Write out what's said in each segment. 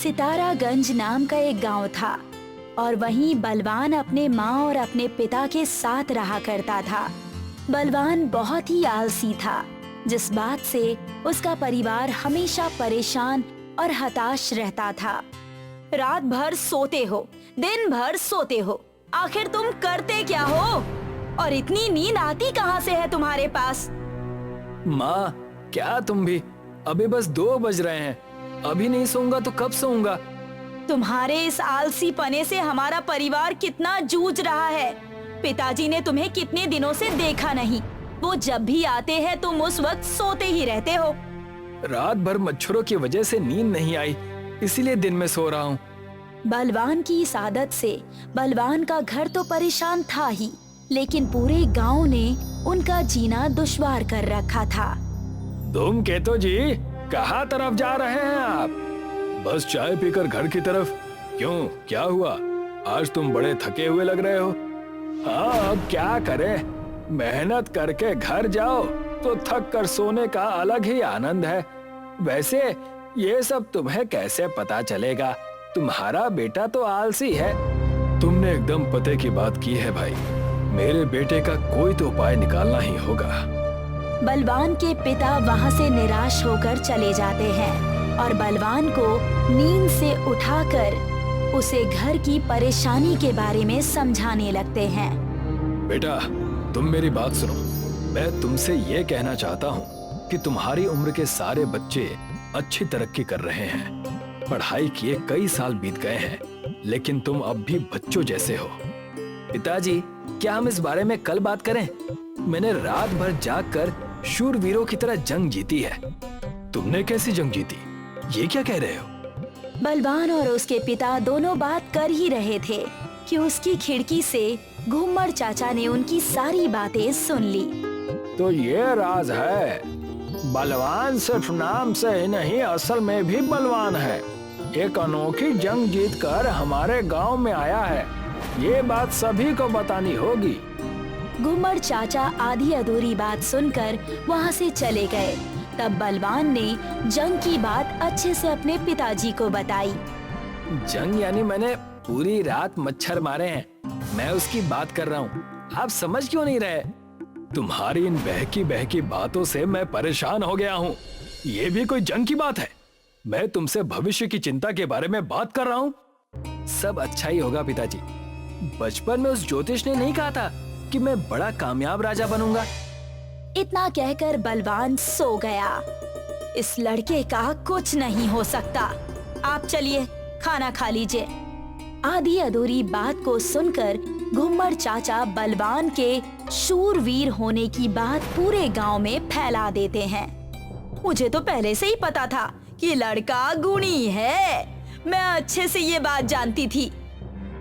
सितारागंज नाम का एक गांव था और वहीं बलवान अपने माँ और अपने पिता के साथ रहा करता था। बलवान बहुत ही आलसी था, जिस बात से उसका परिवार हमेशा परेशान और हताश रहता था। रात भर सोते हो, दिन भर सोते हो, आखिर तुम करते क्या हो? और इतनी नींद आती कहाँ से है तुम्हारे पास? माँ, क्या तुम भी? अभी बस 2 बज रहे हैं, अभी नहीं सोऊंगा तो कब सोऊंगा? तुम्हारे इस आलसी पने से हमारा परिवार कितना जूझ रहा है। पिताजी ने तुम्हें कितने दिनों से देखा नहीं, वो जब भी आते हैं तुम उस वक्त सोते ही रहते हो। रात भर मच्छरों की वजह से नींद नहीं आई, इसीलिए दिन में सो रहा हूँ। बलवान की इस आदत से बलवान का घर तो परेशान था ही, लेकिन पूरे गांव ने उनका जीना दुश्वार कर रखा था। तुम केतो जी, कहाँ तरफ जा रहे हैं आप? बस चाय पीकर घर की तरफ। क्यों, क्या हुआ? आज तुम बड़े थके हुए लग रहे हो। हाँ, अब क्या करें, मेहनत करके घर जाओ तो थक कर सोने का अलग ही आनंद है। वैसे ये सब तुम्हें कैसे पता चलेगा? तुम्हारा बेटा तो आलसी है। तुमने एकदम पते की बात की है भाई, मेरे बेटे का कोई तो उपाय निकालना ही होगा। बलवान के पिता वहां से निराश होकर चले जाते हैं और बलवान को नींद से उठाकर उसे घर की परेशानी के बारे में समझाने लगते हैं। बेटा, तुम मेरी बात सुनो। मैं तुमसे ये कहना चाहता हूँ कि तुम्हारी उम्र के सारे बच्चे अच्छी तरक्की कर रहे हैं। पढ़ाई किए कई साल बीत गए हैं, लेकिन तुम अब भी बच्चों जैसे हो। पिताजी, क्या हम इस बारे में कल बात करें? मैंने रात भर जागकर शूरवीरों की तरह जंग जीती है। तुमने कैसी जंग जीती? ये क्या कह रहे हो? बलवान और उसके पिता दोनों बात कर ही रहे थे कि उसकी खिड़की से घूमर चाचा ने उनकी सारी बातें सुन ली। तो ये राज है, बलवान सिर्फ नाम से ही नहीं, असल में भी बलवान है। एक अनोखी जंग जीतकर हमारे गांव में आया है, ये बात सभी को बतानी होगी। घूमर चाचा आधी अधूरी बात सुनकर वहाँ से चले गए। तब बलवान ने जंग की बात अच्छे से अपने पिताजी को बताई। जंग यानी मैंने पूरी रात मच्छर मारे हैं, मैं उसकी बात कर रहा हूँ। आप समझ क्यों नहीं रहे? तुम्हारी इन बहकी बहकी बातों से मैं परेशान हो गया हूँ। ये भी कोई जंग की बात है? मैं तुमसे भविष्य की चिंता के बारे में बात कर रहा हूँ। सब अच्छा ही होगा पिताजी। बचपन में उस ज्योतिष ने नहीं कहा था कि मैं बड़ा कामयाब राजा बनूंगा? इतना कहकर बलवान सो गया। इस लड़के का कुछ नहीं हो सकता। आप चलिए, खाना खा लीजिए। आधी अधूरी बात को सुनकर घूमर चाचा बलवान के शूरवीर होने की बात पूरे गांव में फैला देते हैं। मुझे तो पहले से ही पता था कि लड़का गुणी है। मैं अच्छे से ये बात जानती थी।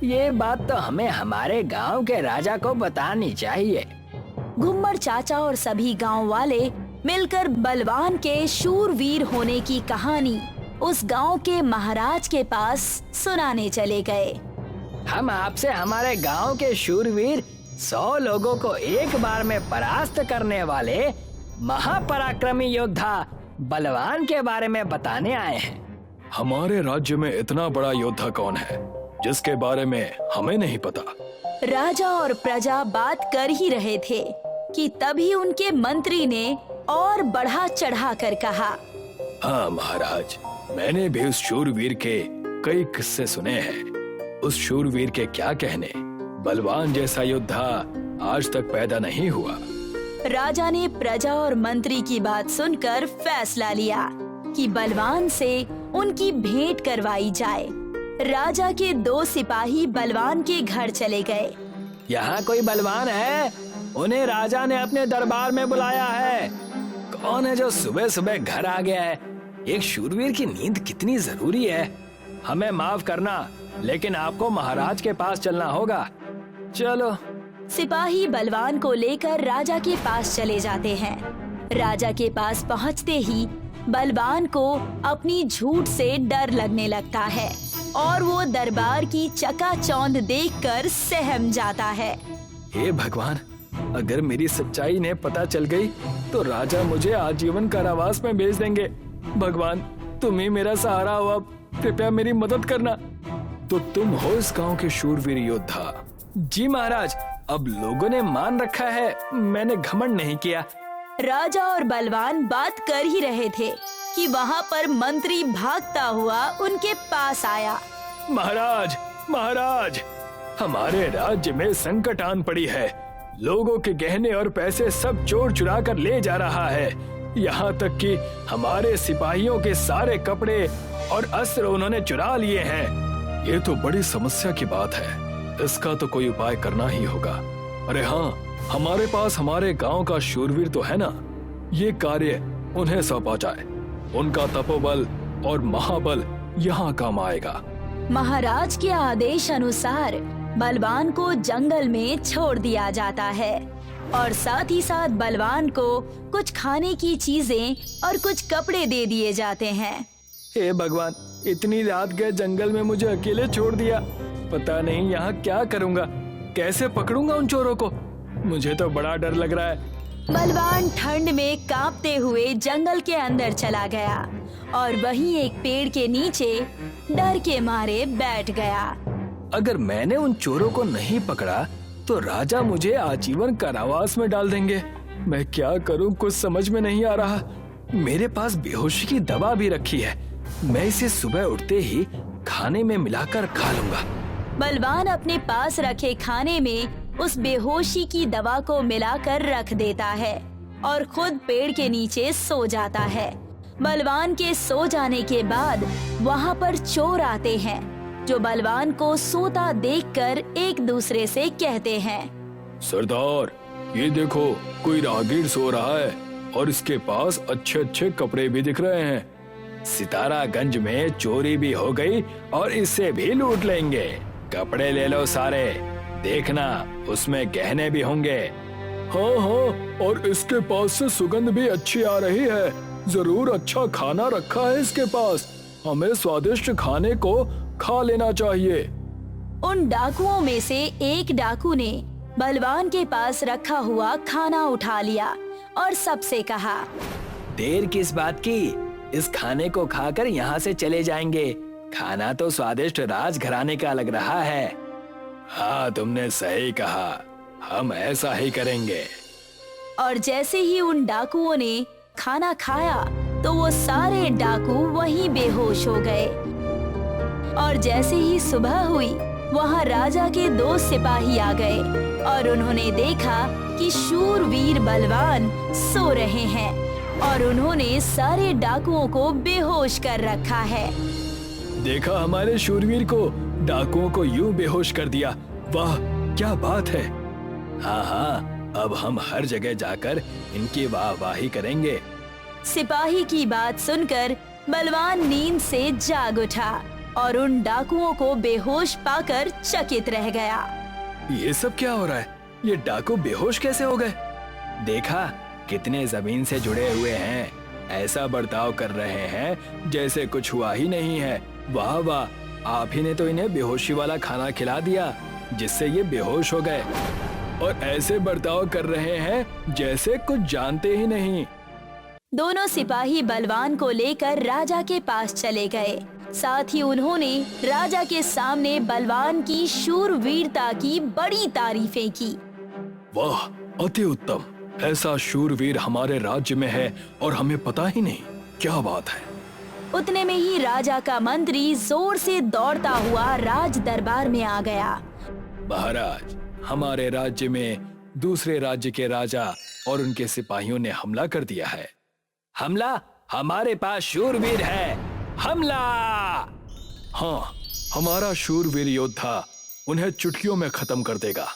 ये बात तो हमें हमारे गांव के राजा को बतानी चाहिए। घूमर चाचा और सभी गांव वाले मिलकर बलवान के शूरवीर होने की कहानी उस गांव के महाराज के पास सुनाने चले गए। हम आपसे हमारे गांव के शूरवीर 100 लोगों को एक बार में परास्त करने वाले महापराक्रमी योद्धा बलवान के बारे में बताने आए हैं। हमारे राज्य में इतना बड़ा योद्धा कौन है जिसके बारे में हमें नहीं पता? राजा और प्रजा बात कर ही रहे थे कि तभी उनके मंत्री ने और बढ़ा चढ़ा कर कहा, हाँ महाराज, मैंने भी उस शूरवीर के कई किस्से सुने हैं। उस शूरवीर के क्या कहने, बलवान जैसा योद्धा आज तक पैदा नहीं हुआ। राजा ने प्रजा और मंत्री की बात सुनकर फैसला लिया कि बलवान से उनकी भेंट करवाई जाए। राजा के 2 सिपाही बलवान के घर चले गए। यहाँ कोई बलवान है? उन्हें राजा ने अपने दरबार में बुलाया है। कौन है जो सुबह सुबह घर आ गया है? एक शूरवीर की नींद कितनी जरूरी है। हमें माफ करना, लेकिन आपको महाराज के पास चलना होगा। चलो। सिपाही बलवान को लेकर राजा के पास चले जाते हैं। राजा के पास पहुंचते ही बलवान को अपनी झूठ से डर लगने लगता है और वो दरबार की चकाचौंध देखकर सहम जाता है। हे भगवान, अगर मेरी सच्चाई ने पता चल गई तो राजा मुझे आजीवन कारावास में भेज देंगे। भगवान, तुम ही मेरा सहारा हो, अब कृपया मेरी मदद करना। तो तुम हो इस गांव के शूरवीर योद्धा? जी महाराज, अब लोगों ने मान रखा है, मैंने घमंड नहीं किया। राजा और बलवान बात कर ही रहे थे कि वहाँ पर मंत्री भागता हुआ उनके पास आया। महाराज, महाराज, हमारे राज्य में संकट आन पड़ी है। लोगों के गहने और पैसे सब चोर चुरा कर ले जा रहा है। यहाँ तक कि हमारे सिपाहियों के सारे कपड़े और अस्त्र उन्होंने चुरा लिए हैं। ये तो बड़ी समस्या की बात है, इसका तो कोई उपाय करना ही होगा। अरे हाँ, हमारे पास हमारे गांव का शूरवीर तो है ना, ये कार्य उन्हें सौंपा जाए। उनका तपोबल और महाबल यहाँ काम आएगा। महाराज के आदेश अनुसार बलवान को जंगल में छोड़ दिया जाता है और साथ ही साथ बलवान को कुछ खाने की चीजें और कुछ कपड़े दे दिए जाते हैं। हे भगवान, इतनी रात गए जंगल में मुझे अकेले छोड़ दिया। पता नहीं यहाँ क्या करूँगा, कैसे पकड़ूंगा उन चोरों को। मुझे तो बड़ा डर लग रहा है। बलवान ठंड में कांपते हुए जंगल के अंदर चला गया और वहीं एक पेड़ के नीचे डर के मारे बैठ गया। अगर मैंने उन चोरों को नहीं पकड़ा तो राजा मुझे आजीवन कारावास में डाल देंगे। मैं क्या करूं, कुछ समझ में नहीं आ रहा। मेरे पास बेहोशी की दवा भी रखी है, मैं इसे सुबह उठते ही खाने में मिलाकर खा लूंगा। बलवान अपने पास रखे खाने में उस बेहोशी की दवा को मिलाकर रख देता है और खुद पेड़ के नीचे सो जाता है। बलवान के सो जाने के बाद वहाँ पर चोर आते हैं जो बलवान को सोता देखकर एक दूसरे से कहते हैं, सरदार, ये देखो, कोई राहगीर सो रहा है और इसके पास अच्छे अच्छे कपड़े भी दिख रहे हैं। सितारागंज में चोरी भी हो गई और इससे भी लूट लेंगे। कपड़े ले लो सारे, देखना उसमें गहने भी होंगे। हाँ हाँ, और इसके पास से सुगंध भी अच्छी आ रही है। जरूर अच्छा खाना रखा है इसके पास, हमें स्वादिष्ट खाने को खा लेना चाहिए। उन डाकुओं में से एक डाकू ने बलवान के पास रखा हुआ खाना उठा लिया और सबसे कहा, देर किस बात की, इस खाने को खाकर यहाँ से चले जाएंगे। खाना तो स्वादिष्ट राजघराने का लग रहा है। हाँ, तुमने सही कहा, हम ऐसा ही करेंगे। और जैसे ही उन डाकुओं ने खाना खाया तो वो सारे डाकू वहीं बेहोश हो गए। और जैसे ही सुबह हुई, वहाँ राजा के 2 सिपाही आ गए और उन्होंने देखा कि शूरवीर बलवान सो रहे हैं और उन्होंने सारे डाकुओं को बेहोश कर रखा है। देखा हमारे शूरवीर को, डाकुओं को यूं बेहोश कर दिया। वाह, क्या बात है। हाँ हाँ, अब हम हर जगह जाकर इनकी वाहवाही करेंगे। सिपाही की बात सुनकर बलवान नींद से जाग उठा और उन डाकुओं को बेहोश पाकर चकित रह गया। ये सब क्या हो रहा है? ये डाकू बेहोश कैसे हो गए? देखा, कितने जमीन से जुड़े हुए हैं, ऐसा बर्ताव कर रहे हैं जैसे कुछ हुआ ही नहीं है। वाह वाह, आप ही ने तो इन्हें बेहोशी वाला खाना खिला दिया जिससे ये बेहोश हो गए, और ऐसे बर्ताव कर रहे हैं जैसे कुछ जानते ही नहीं। दोनों सिपाही बलवान को लेकर राजा के पास चले गए। साथ ही उन्होंने राजा के सामने बलवान की शूरवीरता की बड़ी तारीफें की। वाह, अति उत्तम, ऐसा शूरवीर हमारे राज्य में है और हमें पता ही नहीं। क्या बात है। उतने में ही राजा का मंत्री जोर से दौड़ता हुआ राज दरबार में आ गया। महाराज, हमारे राज्य में दूसरे राज्य के राजा और उनके सिपाहियों ने हमला कर दिया है। हमला? हमारे पास शूरवीर है, हमला! हाँ, हमारा शूरवीर योद्धा उन्हें चुटकियों में खत्म कर देगा।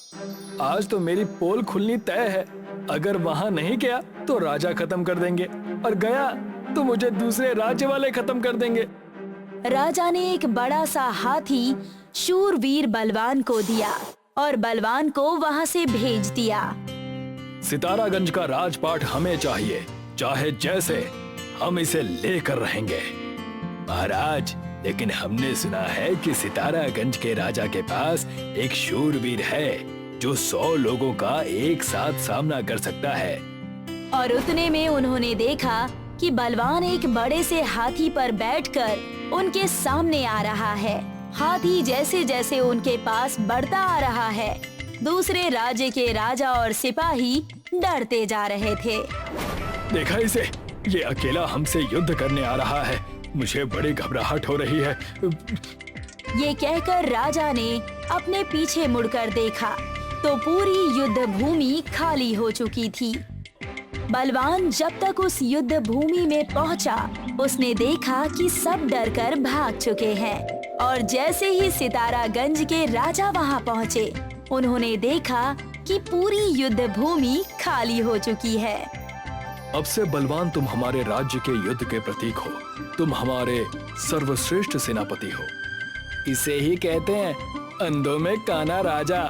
आज तो मेरी पोल खुलनी तय है। अगर वहां नहीं गया तो राजा खत्म कर देंगे, और गया तो मुझे दूसरे राज्य वाले खत्म कर देंगे। राजा ने एक बड़ा सा हाथी शूरवीर बलवान को दिया और बलवान को वहां से भेज दिया। सितारागंज का राजपाट हमें चाहिए, चाहे जैसे, हम इसे लेकर रहेंगे। महाराज, लेकिन हमने सुना है कि सितारागंज के राजा के पास एक शूरवीर है जो 100 लोगों का एक साथ सामना कर सकता है। और उतने में उन्होंने देखा कि बलवान एक बड़े से हाथी पर बैठकर उनके सामने आ रहा है। हाथी जैसे जैसे उनके पास बढ़ता आ रहा है, दूसरे राज्य के राजा और सिपाही डरते जा रहे थे। देखा इसे, ये अकेला हमसे युद्ध करने आ रहा है। मुझे बड़ी घबराहट हो रही है। ये कहकर राजा ने अपने पीछे मुड़कर देखा तो पूरी युद्ध भूमि खाली हो चुकी थी। बलवान जब तक उस युद्ध भूमि में पहुंचा, उसने देखा कि सब डरकर भाग चुके हैं और जैसे ही सितारागंज के राजा वहां पहुंचे, उन्होंने देखा कि पूरी युद्ध भूमि खाली हो चुकी है। अब से बलवान, तुम हमारे राज्य के युद्ध के प्रतीक हो। तुम हमारे सर्वश्रेष्ठ सेनापति हो। इसे ही कहते हैं अंधों में काना राजा।